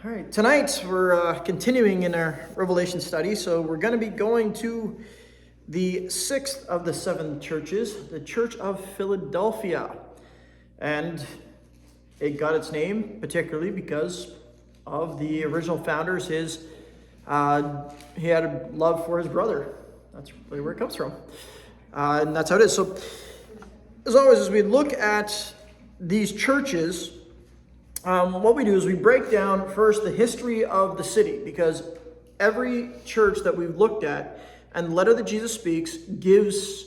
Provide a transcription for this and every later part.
All right, tonight we're continuing in our Revelation study, so we're going to be going to the sixth of the seven churches, the Church of Philadelphia. And it got its name particularly because of the original founders. He had a love for his brother. That's really where it comes from. And that's how it is. So, as always, as we look at these churches, what we do is we break down first the history of the city, because every church that we've looked at and the letter that Jesus speaks gives,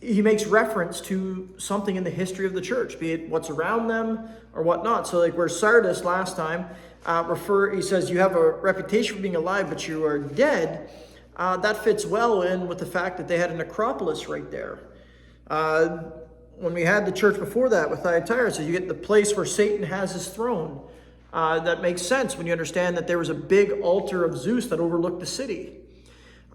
he makes reference to something in the history of the church, be it what's around them or whatnot. So like where Sardis last time, he says you have a reputation for being alive, but you are dead. That fits well in with the fact that they had a necropolis right there. When we had the church before that with Thyatira, so you get the place where Satan has his throne. That makes sense when you understand that there was a big altar of Zeus that overlooked the city.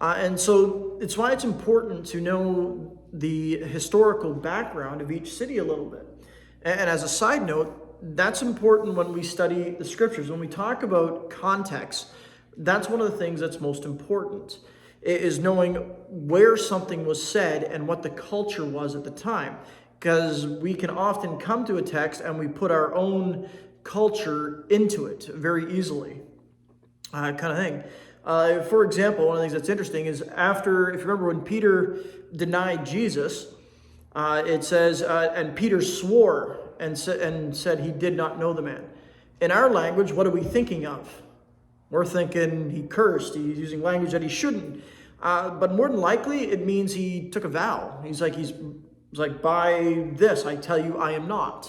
And so it's why it's important to know the historical background of each city a little bit. And as a side note, that's important when we study the scriptures. When we talk about context, that's one of the things that's most important, is knowing where something was said and what the culture was at the time. Because we can often come to a text and we put our own culture into it very easily, kind of thing. For example, one of the things that's interesting is if you remember when Peter denied Jesus, it says, and Peter swore and said he did not know the man. In our language, what are we thinking of? We're thinking he cursed, he's using language that he shouldn't. But more than likely, it means he took a vow. He's like, by this, I tell you, I am not,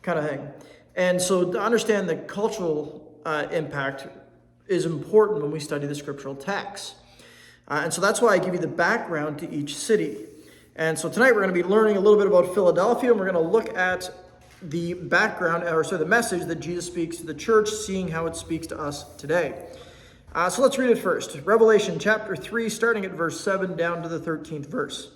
kind of thing. And so to understand the cultural impact is important when we study the scriptural texts. And so that's why I give you the background to each city. And so tonight we're going to be learning a little bit about Philadelphia, and we're going to look at the background, the message that Jesus speaks to the church, seeing how it speaks to us today. So let's read it first. Revelation chapter 3, starting at verse 7 down to the 13th verse.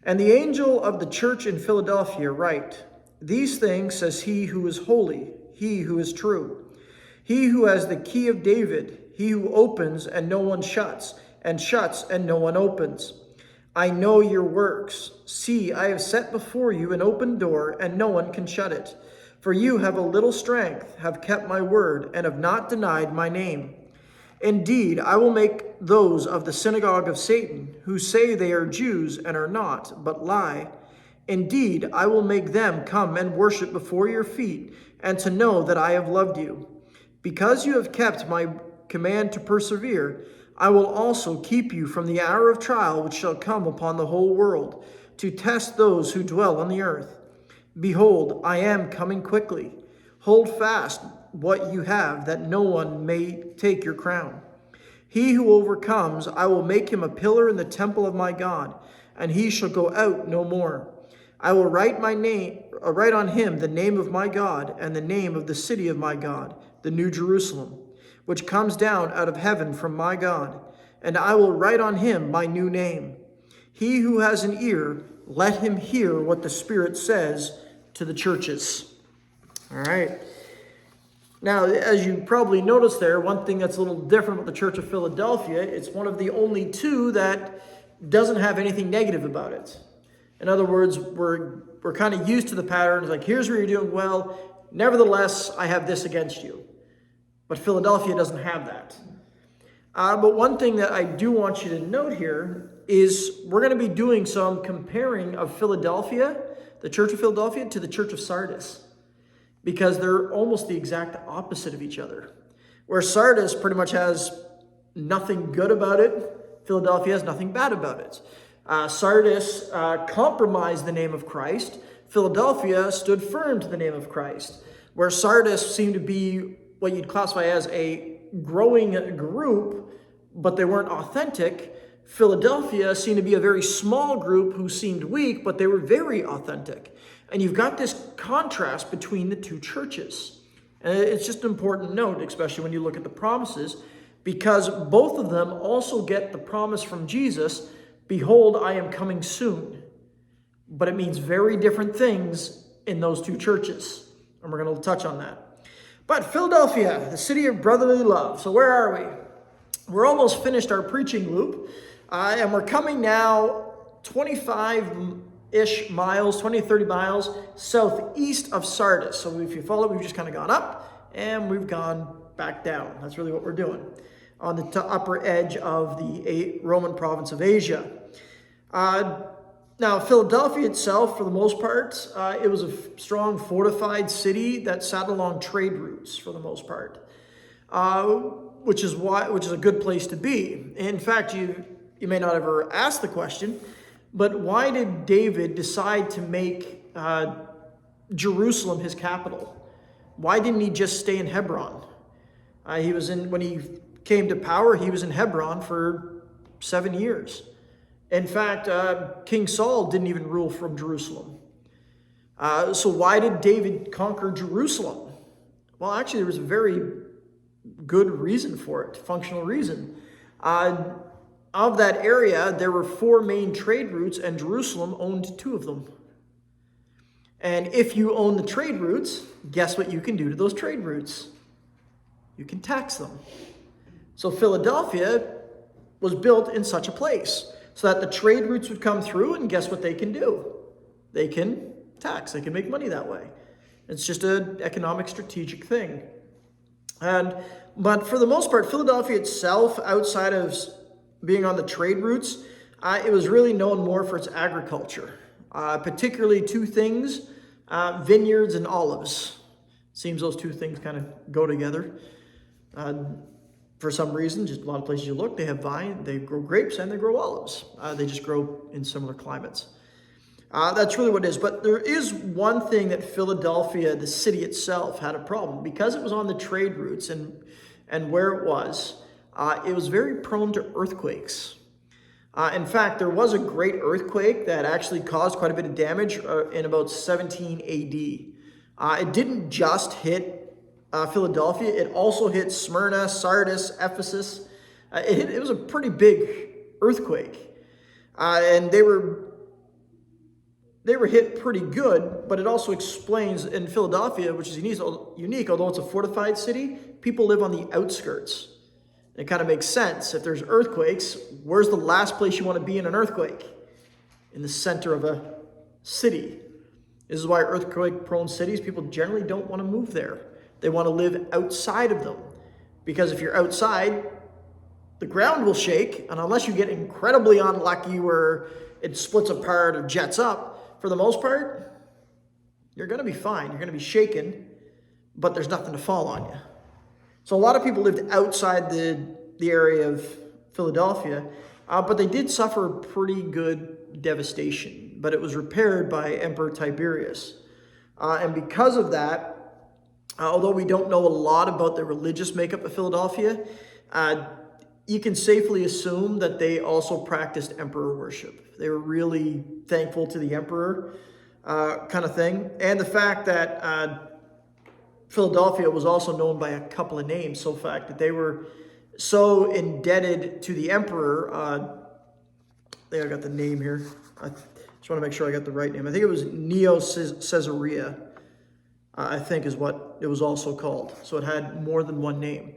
And the angel of the church in Philadelphia write, These things says he who is holy, he who is true, he who has the key of David, he who opens and no one shuts, and shuts and no one opens. I know your works. See, I have set before you an open door, and no one can shut it. For you have a little strength, have kept my word, and have not denied my name. Indeed, I will make those of the synagogue of Satan, who say they are Jews and are not, but lie. Indeed, I will make them come and worship before your feet, and to know that I have loved you. Because you have kept my command to persevere, I will also keep you from the hour of trial which shall come upon the whole world, to test those who dwell on the earth. Behold, I am coming quickly. Hold fast what you have, that no one may take your crown. He who overcomes, I will make him a pillar in the temple of my God, and he shall go out no more. I will write on him the name of my God, and the name of the city of my God, the New Jerusalem, which comes down out of heaven from my God, and I will write on him my new name. He who has an ear, let him hear what the Spirit says to the churches. All right. Now, as you probably noticed there, one thing that's a little different with the Church of Philadelphia, it's one of the only two that doesn't have anything negative about it. In other words, we're kind of used to the patterns, like, here's where you're doing well, nevertheless, I have this against you. But Philadelphia doesn't have that. But one thing that I do want you to note here is we're going to be doing some comparing of Philadelphia, the Church of Philadelphia, to the Church of Sardis, because they're almost the exact opposite of each other. Where Sardis pretty much has nothing good about it, Philadelphia has nothing bad about it. Sardis compromised the name of Christ. Philadelphia stood firm to the name of Christ. Where Sardis seemed to be what you'd classify as a growing group, but they weren't authentic, Philadelphia seemed to be a very small group who seemed weak, but they were very authentic. And you've got this contrast between the two churches. And it's just an important note, especially when you look at the promises, because both of them also get the promise from Jesus, behold, I am coming soon. But it means very different things in those two churches. And we're going to touch on that. But Philadelphia, the city of brotherly love. So where are we? We're almost finished our preaching loop, and we're coming now 25-ish miles, 20, 30 miles southeast of Sardis. So if you follow, we've just kind of gone up and we've gone back down. That's really what we're doing on the upper edge of the Roman province of Asia. Now, Philadelphia itself, for the most part, it was a strong fortified city that sat along trade routes for the most part, which is a good place to be. In fact, you may not ever ask the question, but why did David decide to make Jerusalem his capital? Why didn't he just stay in Hebron? When he came to power, he was in Hebron for 7 years. In fact, King Saul didn't even rule from Jerusalem. So why did David conquer Jerusalem? Well, actually, there was a very good reason for it, functional reason. Of that area, there were 4 main trade routes, and Jerusalem owned 2 of them. And if you own the trade routes, guess what you can do to those trade routes? You can tax them. So Philadelphia was built in such a place, so that the trade routes would come through, and guess what they can do? They can tax. They can make money that way. It's just an economic strategic thing. But for the most part, Philadelphia itself, outside of being on the trade routes, it was really known more for its agriculture, particularly 2 things, vineyards and olives. Seems those 2 things kind of go together. For some reason, just a lot of places you look, they have vine, they grow grapes, and they grow olives. They just grow in similar climates. That's really what it is. But there is one thing that Philadelphia, the city itself, had a problem. Because it was on the trade routes and where it was very prone to earthquakes. In fact, there was a great earthquake that actually caused quite a bit of damage in about 17 AD. It didn't just hit Philadelphia, it also hit Smyrna, Sardis, Ephesus. It was a pretty big earthquake. And they were hit pretty good, but it also explains in Philadelphia, which is unique, although it's a fortified city, people live on the outskirts. It kind of makes sense. If there's earthquakes, where's the last place you want to be in an earthquake? In the center of a city. This is why earthquake-prone cities, people generally don't want to move there. They want to live outside of them. Because if you're outside, the ground will shake, and unless you get incredibly unlucky where it splits apart or jets up, for the most part, you're going to be fine. You're going to be shaken, but there's nothing to fall on you. So a lot of people lived outside the area of Philadelphia, but they did suffer pretty good devastation. But it was repaired by Emperor Tiberius. And because of that, although we don't know a lot about the religious makeup of Philadelphia, you can safely assume that they also practiced emperor worship. They were really thankful to the emperor kind of thing. And the fact that Philadelphia was also known by a couple of names, so the fact that they were so indebted to the emperor, I think I got the name here. I just want to make sure I got the right name. I think it was Neo-Caesarea. I think is what it was also called. So it had more than one name.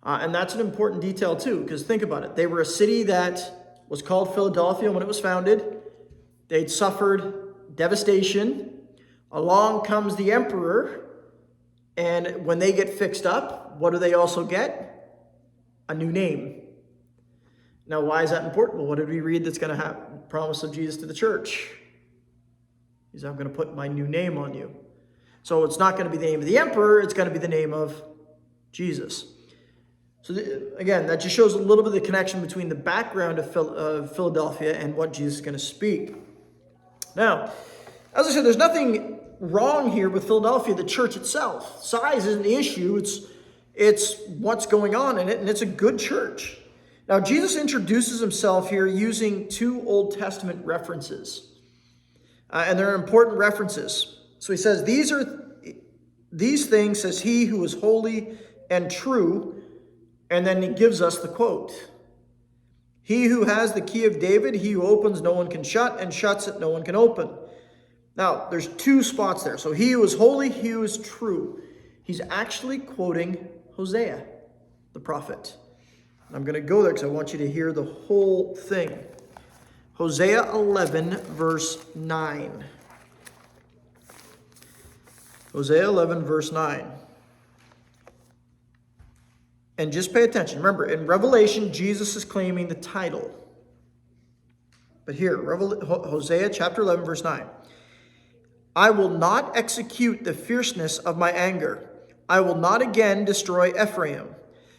And that's an important detail too, because think about it. They were a city that was called Philadelphia when it was founded. They'd suffered devastation. Along comes the emperor. And when they get fixed up, what do they also get? A new name. Now, why is that important? Well, what did we read that's going to happen? Promise of Jesus to the church. He said, I'm going to put my new name on you. So it's not going to be the name of the emperor, it's going to be the name of Jesus. So again, that just shows a little bit of the connection between the background of Philadelphia and what Jesus is going to speak. Now, as I said, there's nothing wrong here with Philadelphia, the church itself. Size isn't the issue, it's what's going on in it, and it's a good church. Now, Jesus introduces himself here using 2 Old Testament references. And they're important references. So he says, these things says he who is holy and true, and then he gives us the quote. He who has the key of David, he who opens no one can shut, and shuts it no one can open. Now, there's 2 spots there. So he who is holy, he who is true. He's actually quoting Hosea, the prophet. I'm going to go there because I want you to hear the whole thing. Hosea 11, verse 9. Hosea 11, verse 9. And just pay attention. Remember, in Revelation, Jesus is claiming the title. But here, Hosea chapter 11, verse 9. I will not execute the fierceness of my anger. I will not again destroy Ephraim.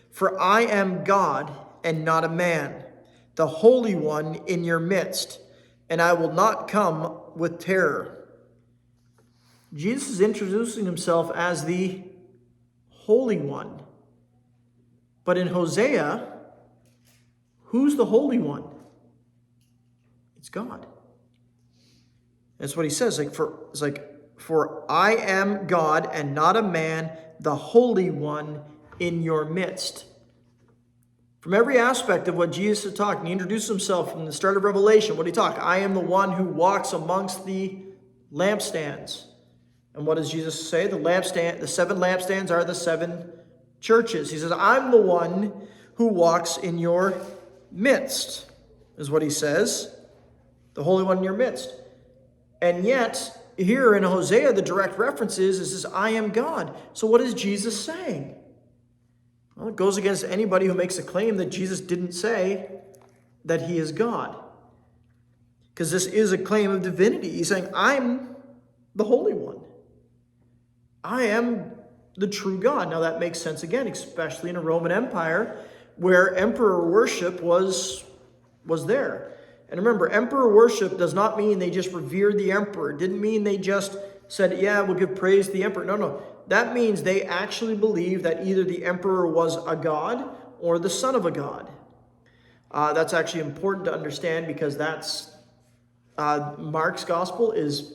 For I am God and not a man, the Holy One in your midst, and I will not come with terror. Jesus is introducing himself as the Holy One. But in Hosea, who's the Holy One? It's God. That's what he says. For I am God and not a man, the Holy One in your midst. From every aspect of what Jesus is talking, he introduced himself from the start of Revelation. What did he talk? I am the one who walks amongst the lampstands. And what does Jesus say? The 7 lampstands are the 7 churches. He says, I'm the one who walks in your midst, is what he says. The Holy One in your midst. And yet, here in Hosea, the direct reference is I am God. So what is Jesus saying? Well, it goes against anybody who makes a claim that Jesus didn't say that he is God. Because this is a claim of divinity. He's saying, I'm the Holy One. I am the true God. Now that makes sense again, especially in a Roman Empire where emperor worship was there. And remember, emperor worship does not mean they just revered the emperor. It didn't mean they just said, yeah, we'll give praise to the emperor. No. That means they actually believe that either the emperor was a god or the son of a god. That's actually important to understand because that's Mark's gospel is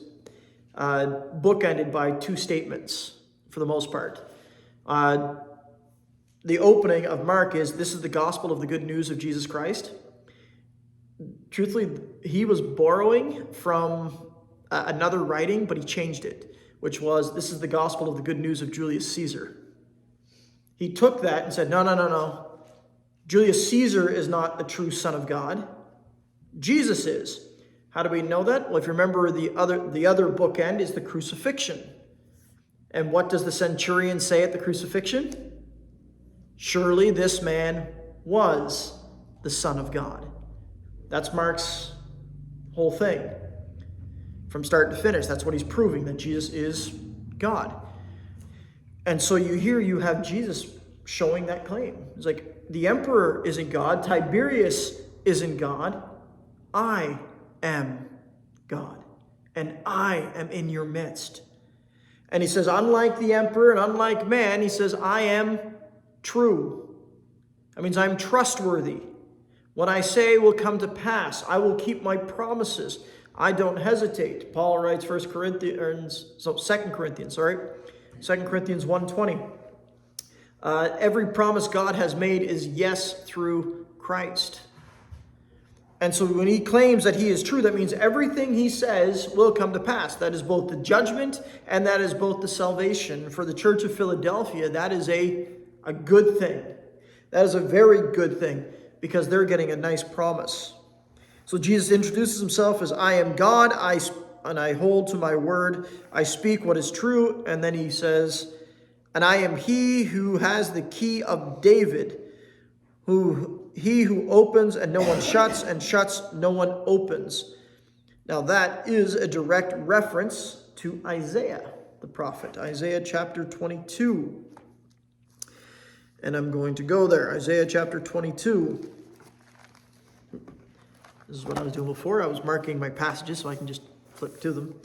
bookended by 2 statements for the most part. The opening of Mark is, this is the gospel of the good news of Jesus Christ. Truthfully, he was borrowing from another writing, but he changed it, which was, this is the gospel of the good news of Julius Caesar. He took that and said, no. Julius Caesar is not the true Son of God. Jesus is. How do we know that? Well, if you remember, the other bookend is the crucifixion. And what does the centurion say at the crucifixion? Surely this man was the Son of God. That's Mark's whole thing. From start to finish, that's what he's proving, that Jesus is God. And so you have Jesus showing that claim. It's like, the emperor isn't God. Tiberius isn't God. I am God. And I am in your midst. And he says, unlike the emperor and unlike man, he says, I am true. That means I'm trustworthy. What I say will come to pass. I will keep my promises. I don't hesitate. Paul writes 2 Corinthians 1:20. Every promise God has made is yes through Christ. And so when he claims that he is true, that means everything he says will come to pass. That is both the judgment and that is both the salvation. For the church of Philadelphia, that is a good thing. That is a very good thing because they're getting a nice promise. So Jesus introduces himself as I am God, and I hold to my word. I speak what is true. And then he says, and I am he who has the key of David, he who opens and no one shuts, and shuts no one opens. Now that is a direct reference to Isaiah, the prophet. Isaiah chapter 22. And I'm going to go there. Isaiah chapter 22. This is what I was doing before. I was marking my passages so I can just flip to them.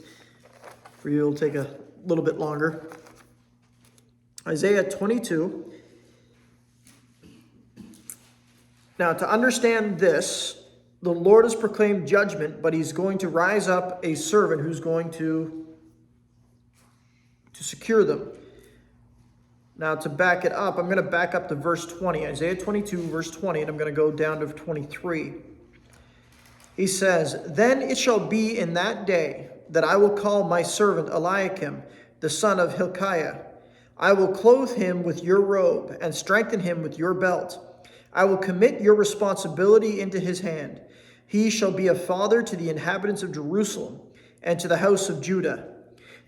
For you, it'll take a little bit longer. Isaiah 22. Now, to understand this, the Lord has proclaimed judgment, but he's going to rise up a servant who's going to secure them. Now, to back it up, I'm going to back up to verse 20. Isaiah 22, verse 20, and I'm going to go down to 23. He says, then it shall be in that day that I will call my servant Eliakim, the son of Hilkiah. I will clothe him with your robe and strengthen him with your belt. I will commit your responsibility into his hand. He shall be a father to the inhabitants of Jerusalem and to the house of Judah.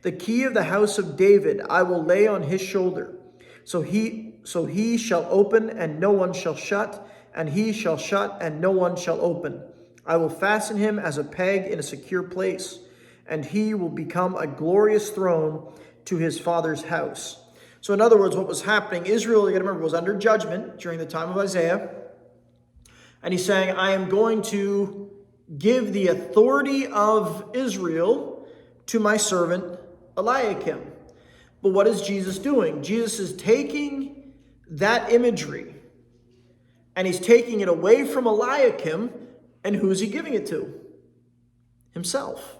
The key of the house of David I will lay on his shoulder. So he shall open and no one shall shut, and he shall shut and no one shall open. I will fasten him as a peg in a secure place, and he will become a glorious throne to his father's house. So in other words, what was happening, Israel, you got to remember, was under judgment during the time of Isaiah. And he's saying, I am going to give the authority of Israel to my servant Eliakim. But what is Jesus doing? Jesus is taking that imagery and he's taking it away from Eliakim, and who's he giving it to? Himself.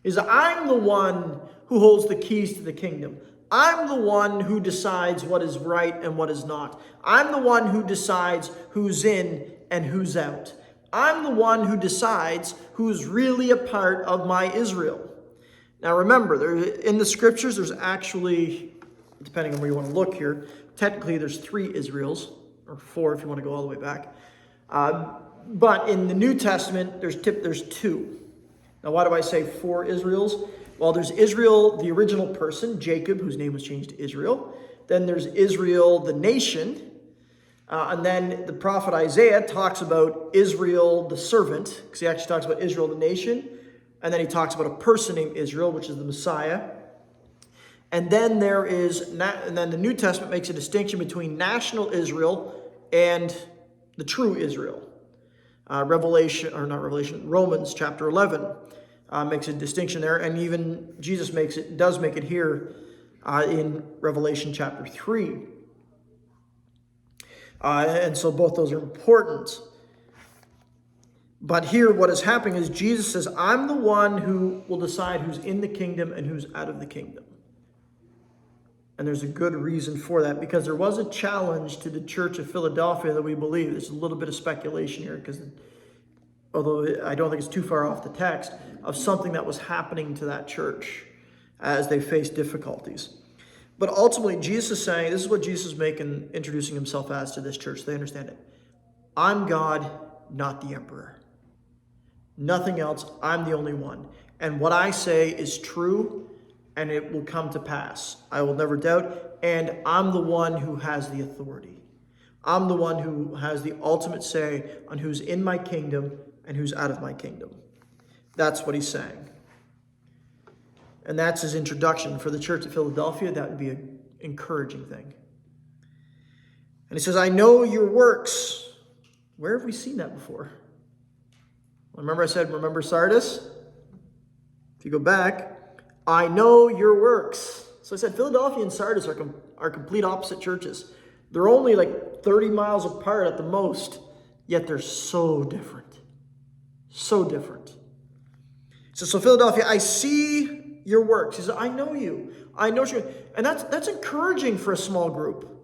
I'm the one who holds the keys to the kingdom. I'm the one who decides what is right and what is not. I'm the one who decides who's in and who's out. I'm the one who decides who's really a part of my Israel. Now remember, in the scriptures, there's actually, depending on where you want to look here, technically there's 3 Israels, or 4 if you want to go all the way back. But in the New Testament, there's 2. Now why do I say 4 Israels? Well, there's Israel, the original person, Jacob, whose name was changed to Israel. Then there's Israel, the nation. And then the prophet Isaiah talks about Israel, the servant, because he actually talks about Israel, the nation. And then he talks about a person named Israel, which is the Messiah. And then and then the New Testament makes a distinction between national Israel and the true Israel. Romans chapter 11 makes a distinction there, and even Jesus does make it here in Revelation chapter 3. And so both those are important. But here what is happening is Jesus says, I'm the one who will decide who's in the kingdom and who's out of the kingdom. And there's a good reason for that, because there was a challenge to the church of Philadelphia that we believe. There's a little bit of speculation here, because although I don't think it's too far off the text, of something that was happening to that church as they faced difficulties. But ultimately, Jesus is saying, this is what Jesus is introducing himself as to this church. They understand it. I'm God, not the emperor. Nothing else. I'm the only one. And what I say is true, and it will come to pass. I will never doubt. And I'm the one who has the authority. I'm the one who has the ultimate say on who's in my kingdom and who's out of my kingdom. That's what he's saying. And that's his introduction. For the church of Philadelphia, that would be an encouraging thing. And he says, I know your works. Where have we seen that before? Remember I said, remember Sardis? If you go back, I know your works. So I said Philadelphia and Sardis are complete opposite churches. They're only like 30 miles apart at the most, yet they're so different. So different. So Philadelphia, I see your works. He says, I know you. I know you. And that's encouraging for a small group.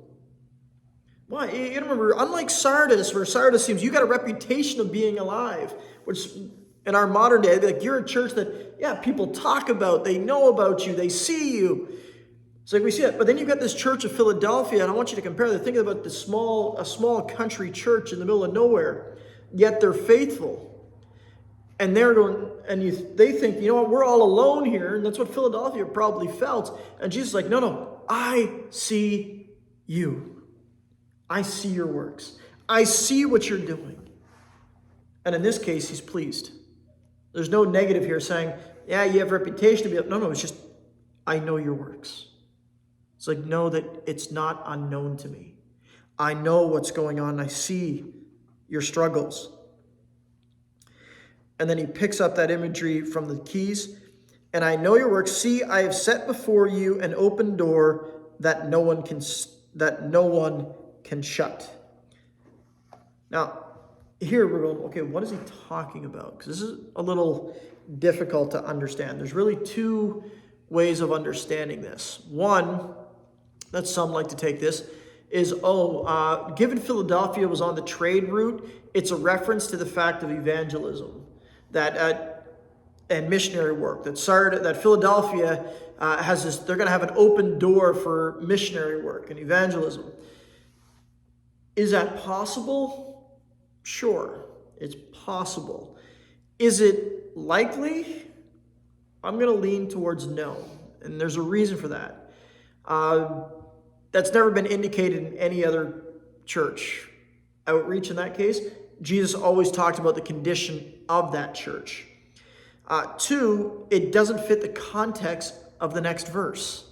Why? You remember, unlike Sardis, where Sardis seems you got a reputation of being alive, which in our modern day, like you're a church that, yeah, people talk about, they know about you, they see you. It's like we see it. But then you've got this church of Philadelphia, and I want you to compare that. Think about a small country church in the middle of nowhere, yet they're faithful. And they're going, they think, you know what, we're all alone here, and that's what Philadelphia probably felt. And Jesus is like, no, I see you. I see your works. I see what you're doing. And in this case, he's pleased. There's no negative here saying, yeah, you have a reputation to be up. No, it's just, I know your works. It's like, know that it's not unknown to me. I know what's going on. I see your struggles. And then he picks up that imagery from the keys. And I know your works. See, I have set before you an open door that no one can shut. Now, here we're going, okay, what is he talking about? Because this is a little difficult to understand. There's really 2 ways of understanding this. One, that some like to take this, is, given Philadelphia was on the trade route, it's a reference to the fact of evangelism. That and missionary work. That Philadelphia has this, they're going to have an open door for missionary work and evangelism. Is that possible? Sure, it's possible. Is it likely? I'm going to lean towards no, and there's a reason for that. That's never been indicated in any other church outreach in that case. Jesus always talked about the condition of that church. Two, it doesn't fit the context of the next verse.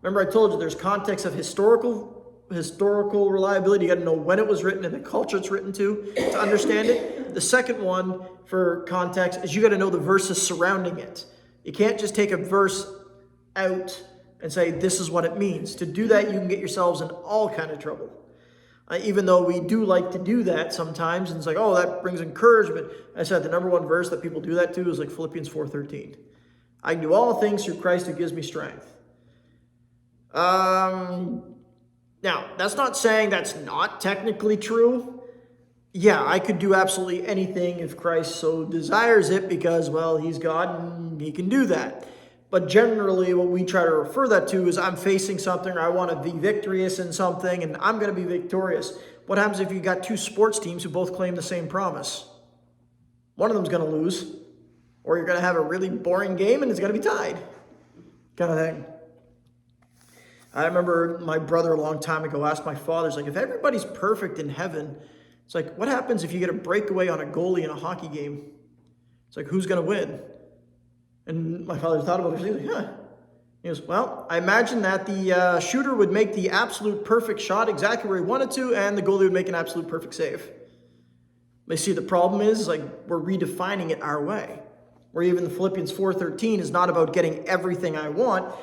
Remember I told you there's context of historical reliability. You got to know when it was written and the culture it's written to understand it. The second one for context is you got to know the verses surrounding it. You can't just take a verse out and say this is what it means. To do that, you can get yourselves in all kind of trouble. Even though we do like to do that sometimes, and it's like, oh, that brings encouragement. I said the number one verse that people do that to is like Philippians 4:13. I can do all things through Christ who gives me strength. Now, that's not saying that's not technically true. Yeah, I could do absolutely anything if Christ so desires it because, well, he's God and he can do that. But generally, what we try to refer that to is I'm facing something or I want to be victorious in something and I'm going to be victorious. What happens if you got two sports teams who both claim the same promise? One of them's going to lose, or you're going to have a really boring game and it's going to be tied, kind of thing. I remember my brother a long time ago asked my father, he's like, if everybody's perfect in heaven, it's like, what happens if you get a breakaway on a goalie in a hockey game? It's like, who's going to win? And my father thought about it. He was like, huh. He goes, well, I imagine that the shooter would make the absolute perfect shot exactly where he wanted to, and the goalie would make an absolute perfect save. But see, the problem is, like, we're redefining it our way. Where even the Philippians 4:13 is not about getting everything I want.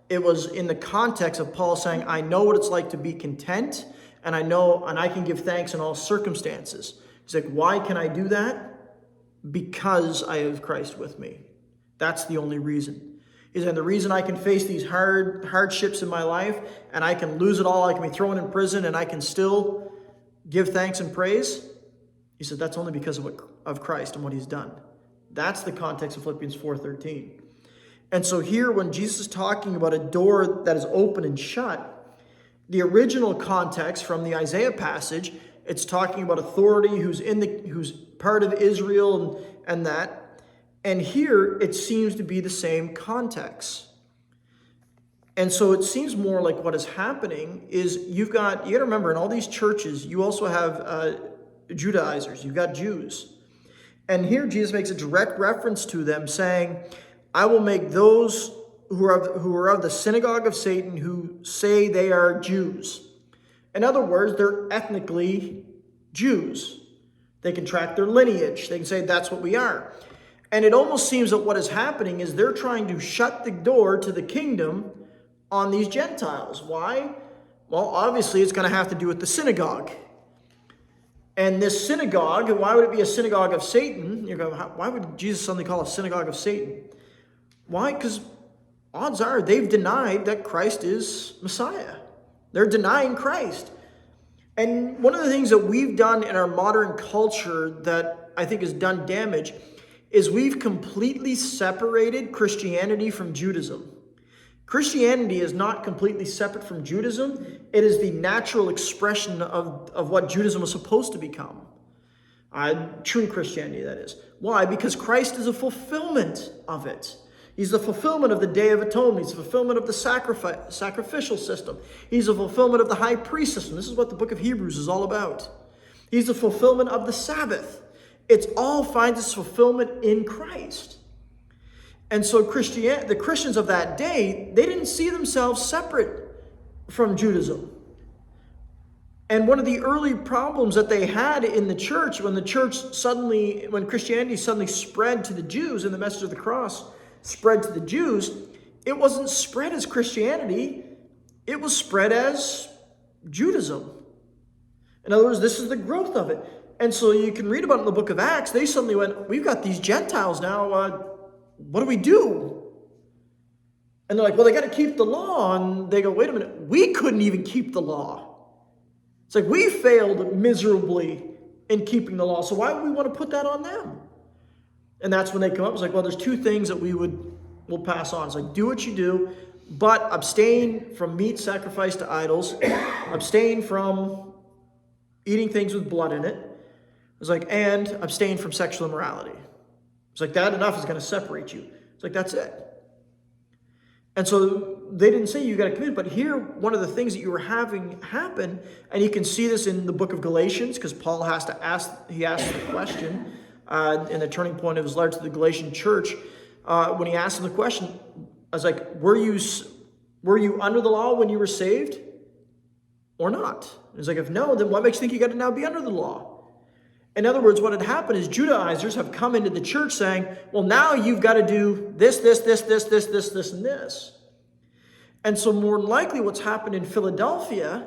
It was in the context of Paul saying, I know what it's like to be content, and I can give thanks in all circumstances. He's like, why can I do that? Because I have Christ with me. That's the only reason. And the reason I can face these hardships in my life, and I can lose it all, I can be thrown in prison, and I can still give thanks and praise, he said that's only because of Christ and what he's done. That's the context of Philippians 4:13. And so here, when Jesus is talking about a door that is open and shut, the original context from the Isaiah passage, it's talking about authority who's part of Israel and that. And here, it seems to be the same context. And so it seems more like what is happening is you got to remember, in all these churches, you also have Judaizers, you've got Jews. And here Jesus makes a direct reference to them saying, I will make those who are of the synagogue of Satan who say they are Jews. In other words, they're ethnically Jews. They can track their lineage. They can say that's what we are. And it almost seems that what is happening is they're trying to shut the door to the kingdom on these Gentiles. Why? Well, obviously it's going to have to do with the synagogue. And this synagogue, why would it be a synagogue of Satan? You go, why would Jesus suddenly call a synagogue of Satan? Why? Because odds are they've denied that Christ is Messiah. They're denying Christ. And one of the things that we've done in our modern culture that I think has done damage is we've completely separated Christianity from Judaism. Christianity is not completely separate from Judaism. It is the natural expression of what Judaism was supposed to become. True Christianity, that is. Why? Because Christ is a fulfillment of it. He's the fulfillment of the Day of Atonement. He's the fulfillment of the sacrificial system. He's the fulfillment of the high priest system. This is what the book of Hebrews is all about. He's the fulfillment of the Sabbath. It all finds its fulfillment in Christ. And so the Christians of that day, they didn't see themselves separate from Judaism. And one of the early problems that they had in the church, when Christianity suddenly spread to the Jews and the message of the cross spread to the Jews, it wasn't spread as Christianity, it was spread as Judaism. In other words, this is the growth of it. And so you can read about it in the book of Acts. They suddenly went, we've got these Gentiles now, what do we do? And they're like, well, they got to keep the law. And they go, wait a minute, we couldn't even keep the law. It's like we failed miserably in keeping the law. So why would we want to put that on them? And that's when they come up. It's like, well, there's two things that we'll pass on. It's like, do what you do, but abstain from meat sacrificed to idols, abstain from eating things with blood in it. It's like, and abstain from sexual immorality. It's like, that enough is going to separate you. It's like, that's it. And so they didn't say you got to commit, but here, one of the things that you were having happen, and you can see this in the book of Galatians, because Paul asks the question in the turning point of his letter to the Galatian church, when he asked him the question, I was like, were you under the law when you were saved or not? It's like, if no, then what makes you think you got to now be under the law? In other words, what had happened is Judaizers have come into the church saying, well, now you've got to do this, and this. And so more than likely what's happened in Philadelphia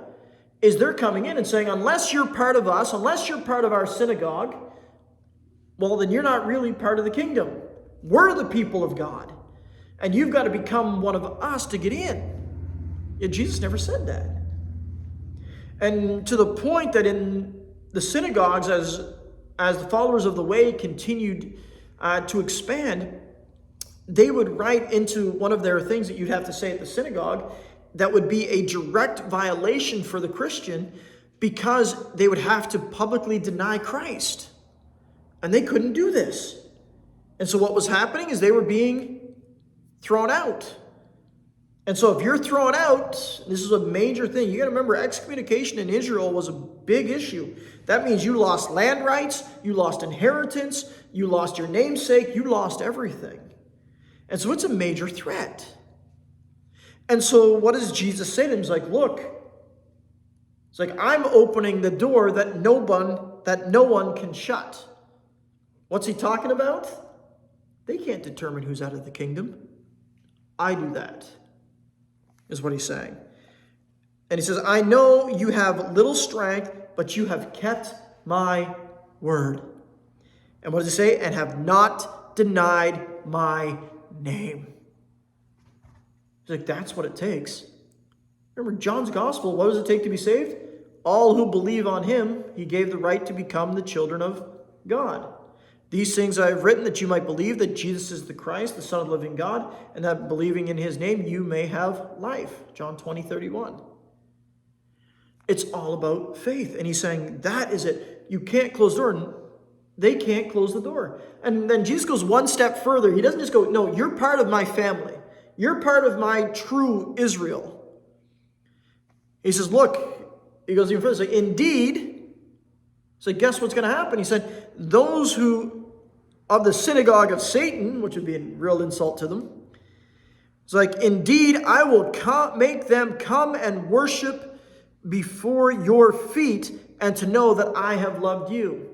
is they're coming in and saying, unless you're part of us, unless you're part of our synagogue, well, then you're not really part of the kingdom. We're the people of God. And you've got to become one of us to get in. Yet Jesus never said that. And to the point that in the synagogues, as the followers of the way continued to expand, they would write into one of their things that you'd have to say at the synagogue that would be a direct violation for the Christian, because they would have to publicly deny Christ. And they couldn't do this. And so what was happening is they were being thrown out. And so if you're thrown out, this is a major thing. You got to remember, excommunication in Israel was a big issue. That means you lost land rights, you lost inheritance, you lost your namesake, you lost everything. And so it's a major threat. And so what does Jesus say to him? He's like, look, it's like, I'm opening the door that no one can shut. What's he talking about? They can't determine who's out of the kingdom. I do that, is what he's saying. And he says, I know you have little strength, but you have kept my word. And what does he say? And have not denied my name. He's like, that's what it takes. Remember, John's gospel, what does it take to be saved? All who believe on him, he gave the right to become the children of God. These things I have written that you might believe that Jesus is the Christ, the Son of the living God, and that believing in his name you may have life. John 20:31. It's all about faith. And he's saying, that is it. You can't close the door. They can't close the door. And then Jesus goes one step further. He doesn't just go, no, you're part of my family. You're part of my true Israel. He says, look, he goes even further. He's like, indeed. So guess what's going to happen? He said, those who of the synagogue of Satan, which would be a real insult to them, it's like, indeed, I will make them come and worship before your feet and to know that I have loved you.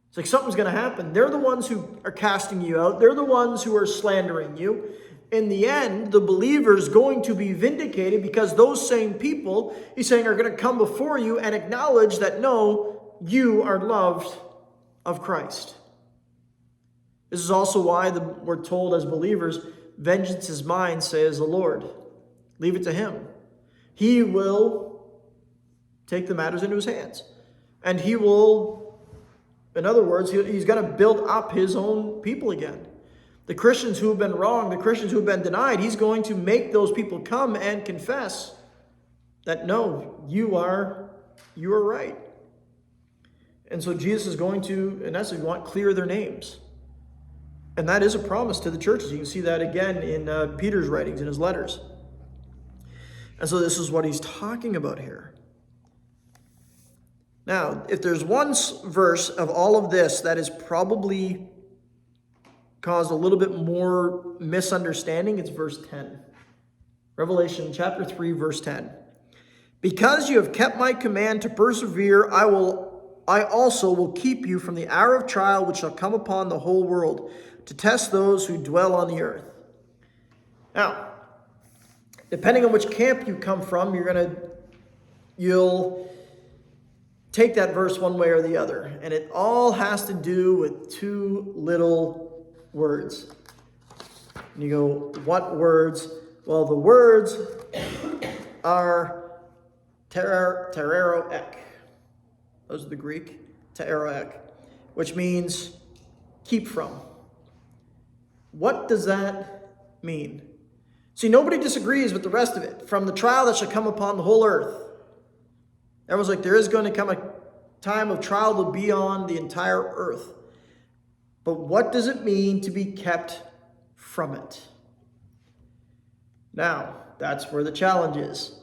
It's like something's going to happen. They're the ones who are casting you out. They're the ones who are slandering you. In the end, the believer is going to be vindicated, because those same people, he's saying, are going to come before you and acknowledge that, no, you are loved of Christ. This is also why we're told as believers, vengeance is mine, says the Lord. Leave it to him. He will take the matters into his hands. And he will, in other words, he's going to build up his own people again. The Christians who have been wronged, the Christians who have been denied, he's going to make those people come and confess that, no, you are right. And so Jesus is going to, in essence, clear their names. And that is a promise to the churches. You can see that again in Peter's writings, in his letters. And so this is what he's talking about here. Now, if there's one verse of all of this that has probably caused a little bit more misunderstanding, it's verse 10. Revelation chapter 3, verse 10. Because you have kept my command to persevere, I also will keep you from the hour of trial which shall come upon the whole world, to test those who dwell on the earth. Now, depending on which camp you come from, you'll take that verse one way or the other. And it all has to do with two little words. And you go, what words? Well, the words are terero ek. Those are the Greek, terero ek, which means keep from. What does that mean? See, nobody disagrees with the rest of it. From the trial that shall come upon the whole earth. Everyone's like, there is going to come a time of trial to be on the entire earth. But what does it mean to be kept from it? Now, that's where the challenge is.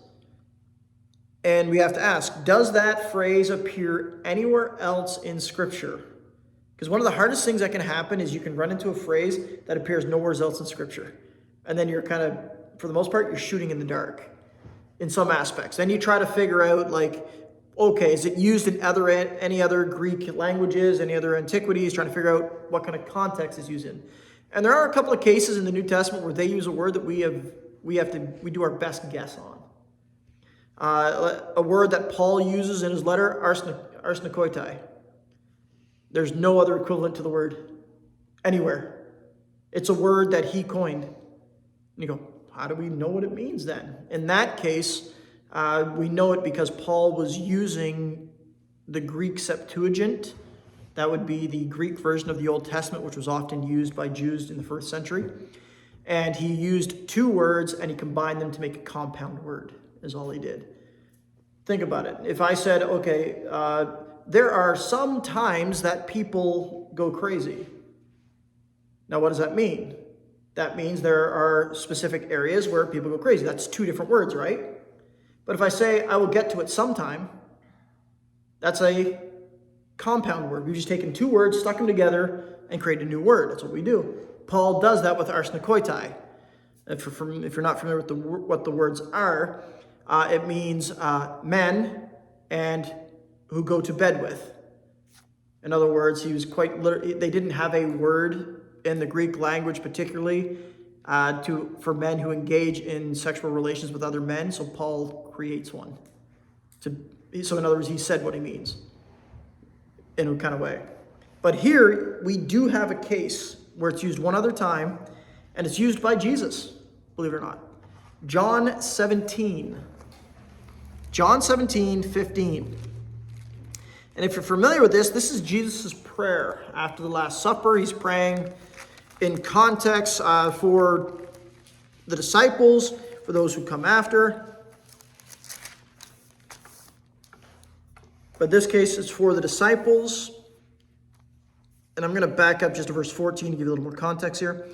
And we have to ask, does that phrase appear anywhere else in Scripture? Because one of the hardest things that can happen is you can run into a phrase that appears nowhere else in Scripture. And then you're kind of, for the most part, you're shooting in the dark in some aspects. Then you try to figure out, like, okay, is it used in any other Greek languages, any other antiquities, trying to figure out what kind of context it's used in. And there are a couple of cases in the New Testament where they use a word that we do our best guess on. A word that Paul uses in his letter, arsenokoitai. There's no other equivalent to the word anywhere. It's a word that he coined. And you go, how do we know what it means then? In that case, we know it because Paul was using the Greek Septuagint. That would be the Greek version of the Old Testament, which was often used by Jews in the first century. And he used two words and he combined them to make a compound word, is all he did. Think about it. If I said, okay, there are some times that people go crazy. Now, what does that mean? That means there are specific areas where people go crazy. That's two different words, right? But if I say, I will get to it sometime, that's a compound word. We've just taken two words, stuck them together, and created a new word. That's what we do. Paul does that with arsenokoitai. If you're not familiar with what the words are, it means men and who go to bed with. In other words, he was they didn't have a word in the Greek language particularly for men who engage in sexual relations with other men, so Paul creates one. So in other words, he said what he means in a kind of way. But here, we do have a case where it's used one other time, and it's used by Jesus, believe it or not. John 17. John 17:15. And if you're familiar with this is Jesus' prayer after the Last Supper. He's praying in context for the disciples, for those who come after. But this case is for the disciples. And I'm going to back up just to verse 14 to give you a little more context here.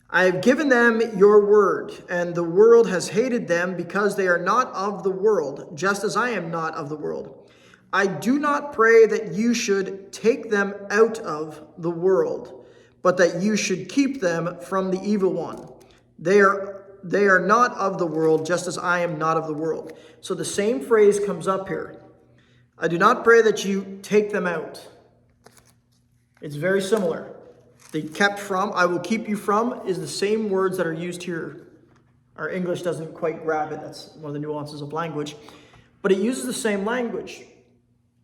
I have given them your word, and the world has hated them because they are not of the world, just as I am not of the world. I do not pray that you should take them out of the world, but that you should keep them from the evil one. They are not of the world, just as I am not of the world. So the same phrase comes up here. I do not pray that you take them out. It's very similar. The kept from, I will keep you from, is the same words that are used here. Our English doesn't quite grab it. That's one of the nuances of language. But it uses the same language.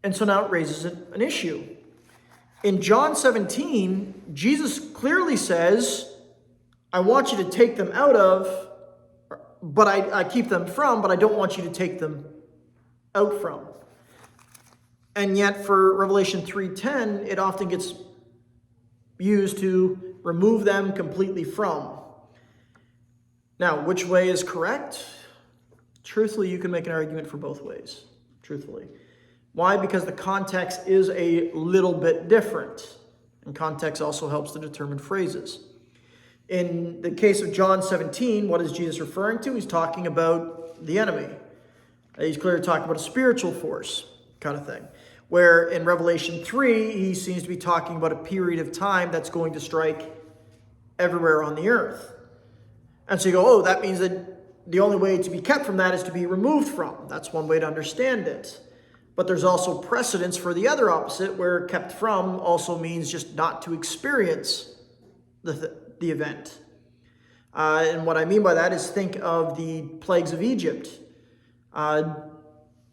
And so now it raises an issue. In John 17, Jesus clearly says, I want you to take them out of, but I keep them from, but I don't want you to take them out from. And yet for Revelation 3:10, it often gets used to remove them completely from. Now, which way is correct? Truthfully, you can make an argument for both ways, truthfully. Why? Because the context is a little bit different. And context also helps to determine phrases. In the case of John 17, what is Jesus referring to? He's talking about the enemy. He's clearly talking about a spiritual force kind of thing. Where in Revelation 3, he seems to be talking about a period of time that's going to strike everywhere on the earth. And so you go, that means that the only way to be kept from that is to be removed from. That's one way to understand it. But there's also precedence for the other opposite, where kept from also means just not to experience the event. And what I mean by that is think of the plagues of Egypt.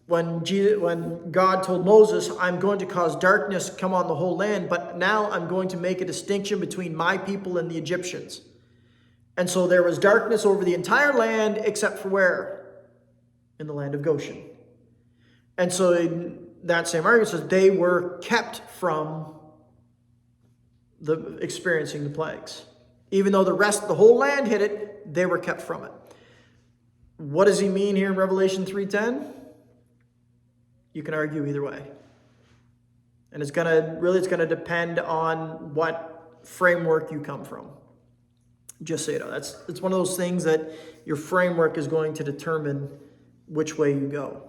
When God told Moses, I'm going to cause darkness come on the whole land, but now I'm going to make a distinction between my people and the Egyptians. And so there was darkness over the entire land, except for where? In the land of Goshen. And so in that same argument says they were kept from experiencing the plagues. Even though the whole land hid it, they were kept from it. What does he mean here in Revelation 3:10? You can argue either way. And it's gonna depend on what framework you come from. Just so you know, it's one of those things that your framework is going to determine which way you go.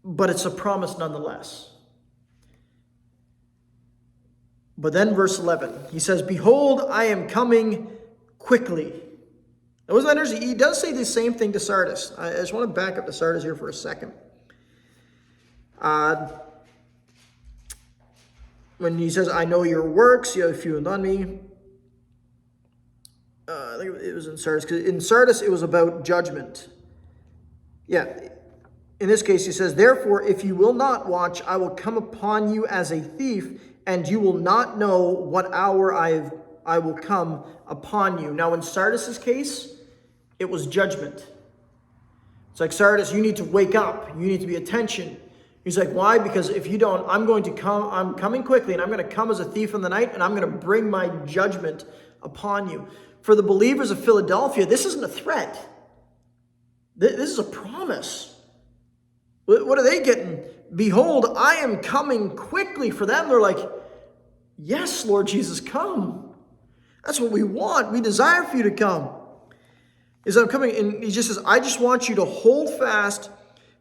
But it's a promise nonetheless. But then verse 11, he says, "Behold, I am coming quickly." Now, wasn't that interesting? He does say the same thing to Sardis. I just want to back up to Sardis here for a second. When he says, "I know your works, you have few and on me." I think it was in Sardis. Because in Sardis, it was about judgment. Yeah. In this case, he says, "Therefore, if you will not watch, I will come upon you as a thief, and you will not know what hour I will come upon you." Now, in Sardis' case, it was judgment. It's like, Sardis, you need to wake up. You need to be attention. He's like, why? Because if you don't, I'm coming quickly, and I'm going to come as a thief in the night, and I'm going to bring my judgment upon you. For the believers of Philadelphia, this isn't a threat. This is a promise. What are they getting? "Behold, I am coming quickly." For them, they're like, yes, Lord Jesus, come. That's what we want. We desire for you to come. Is I'm coming, and he just says, I just want you to hold fast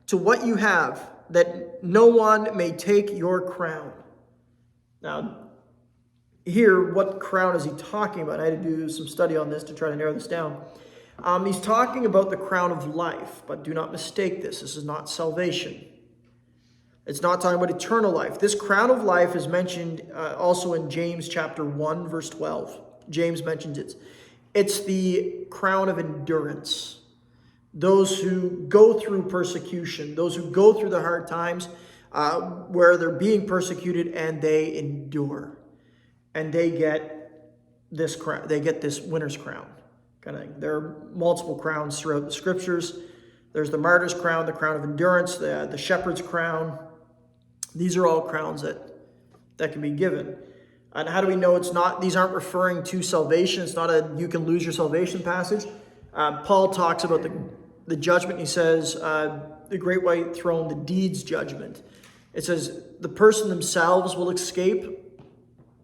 to what you have, that no one may take your crown. Now, here, what crown is he talking about? I had to do some study on this to try to narrow this down. He's talking about the crown of life, but do not mistake this. This is not salvation. It's not talking about eternal life. This crown of life is mentioned also in James chapter 1, verse 12. James mentions it. It's the crown of endurance. Those who go through persecution, those who go through the hard times where they're being persecuted and they endure. And they get this crown. They get this winner's crown. Kind of thing. There are multiple crowns throughout the scriptures. There's the martyr's crown, the crown of endurance, the shepherd's crown. These are all crowns that can be given. And how do we know it's not? These aren't referring to salvation. It's not a "you can lose your salvation" passage. Paul talks about the judgment. He says the great white throne, the deeds judgment. It says the person themselves will escape,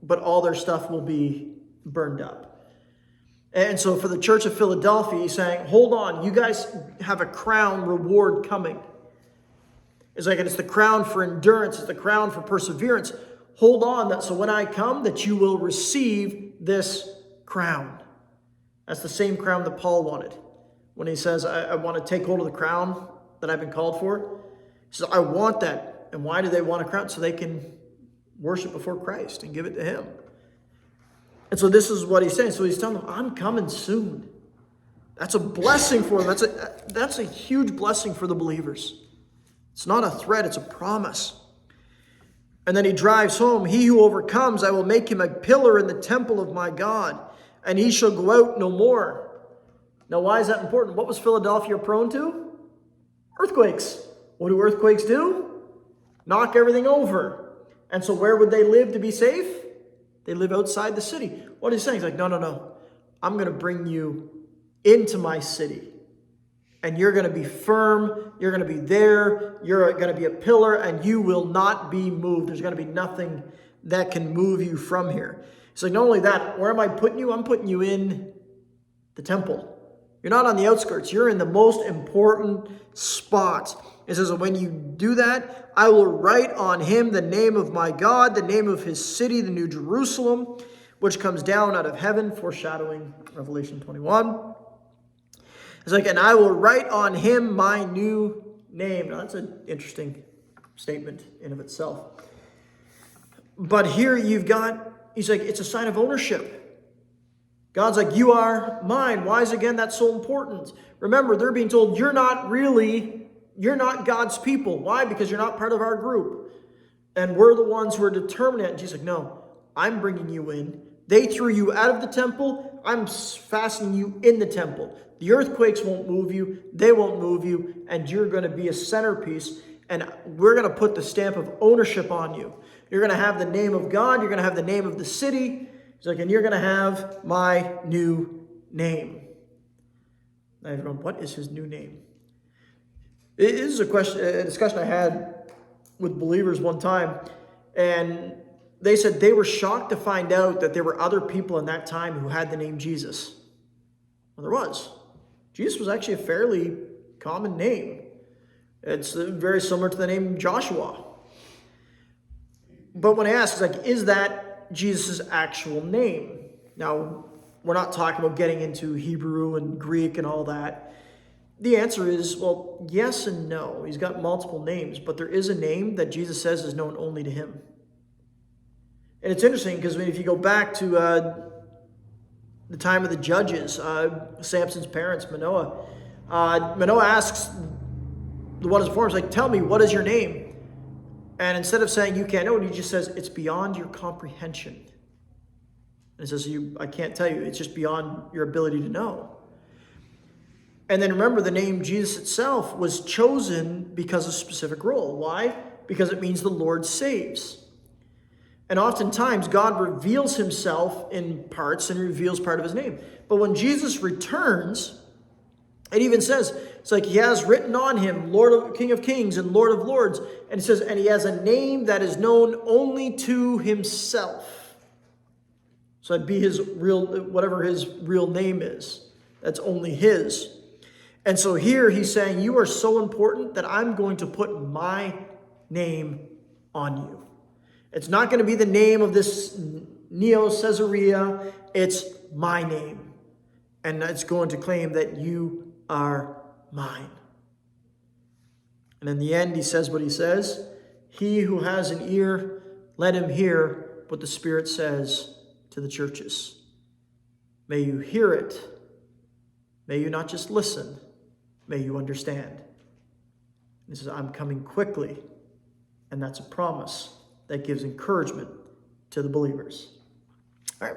but all their stuff will be burned up. And so for the church of Philadelphia, he's saying, hold on, you guys have a crown reward coming. It's like, it's the crown for endurance, it's the crown for perseverance. Hold on, so when I come, that you will receive this crown. That's the same crown that Paul wanted. When he says, I want to take hold of the crown that I've been called for. He says, I want that. And why do they want a crown? So they can worship before Christ and give it to him. And so this is what he's saying. So he's telling them, I'm coming soon. That's a blessing for them. That's a huge blessing for the believers. It's not a threat, it's a promise. And then he drives home. He who overcomes, I will make him a pillar in the temple of my God, and he shall go out no more. Now, why is that important? What was Philadelphia prone to? Earthquakes. What do earthquakes do? Knock everything over. And so where would they live to be safe? They live outside the city. What is he saying? He's like, no. I'm going to bring you into my city. And you're going to be firm. You're going to be there. You're going to be a pillar, and you will not be moved. There's going to be nothing that can move you from here. He's like, not only that, where am I putting you? I'm putting you in the temple. You're not on the outskirts. You're in the most important spot. It says, when you do that, I will write on him the name of my God, the name of his city, the New Jerusalem, which comes down out of heaven, foreshadowing Revelation 21. It's like, and I will write on him my new name. Now, that's an interesting statement in of itself. But here he's like, it's a sign of ownership. God's like, you are mine. Why is, again, that so important? Remember, they're being told, you're not God's people. Why? Because you're not part of our group. And we're the ones who are determining it. And Jesus like, no, I'm bringing you in. They threw you out of the temple. I'm fastening you in the temple. The earthquakes won't move you. They won't move you. And you're going to be a centerpiece. And we're going to put the stamp of ownership on you. You're going to have the name of God. You're going to have the name of the city. He's like, and you're going to have my new name. Now you're going, what is his new name? It is a discussion I had with believers one time, and they said they were shocked to find out that there were other people in that time who had the name Jesus. Well, there was. Jesus was actually a fairly common name. It's very similar to the name Joshua. But when I ask, it's like, is that Jesus' actual name? Now, we're not talking about getting into Hebrew and Greek and all that. The answer is, well, yes and no. He's got multiple names, but there is a name that Jesus says is known only to him. And it's interesting because if you go back to the time of the judges, Samson's parents, Manoah, Manoah asks the one before him, like, tell me, what is your name? And instead of saying you can't know it, he just says it's beyond your comprehension. And it says, I can't tell you. It's just beyond your ability to know. And then remember, the name Jesus itself was chosen because of a specific role. Why? Because it means the Lord saves. And oftentimes, God reveals himself in parts and reveals part of his name. But when Jesus returns, it even says, it's like he has written on him, King of Kings and Lord of Lords. And it says, and he has a name that is known only to himself. So that'd be whatever his real name is. That's only his. And so here he's saying, you are so important that I'm going to put my name on you. It's not going to be the name of this Neo Caesarea. It's my name. And it's going to claim that you are mine. And in the end, he says what he says. He who has an ear, let him hear what the Spirit says to the churches. May you hear it. May you not just listen. May you understand. He says, I'm coming quickly. And that's a promise that gives encouragement to the believers. All right.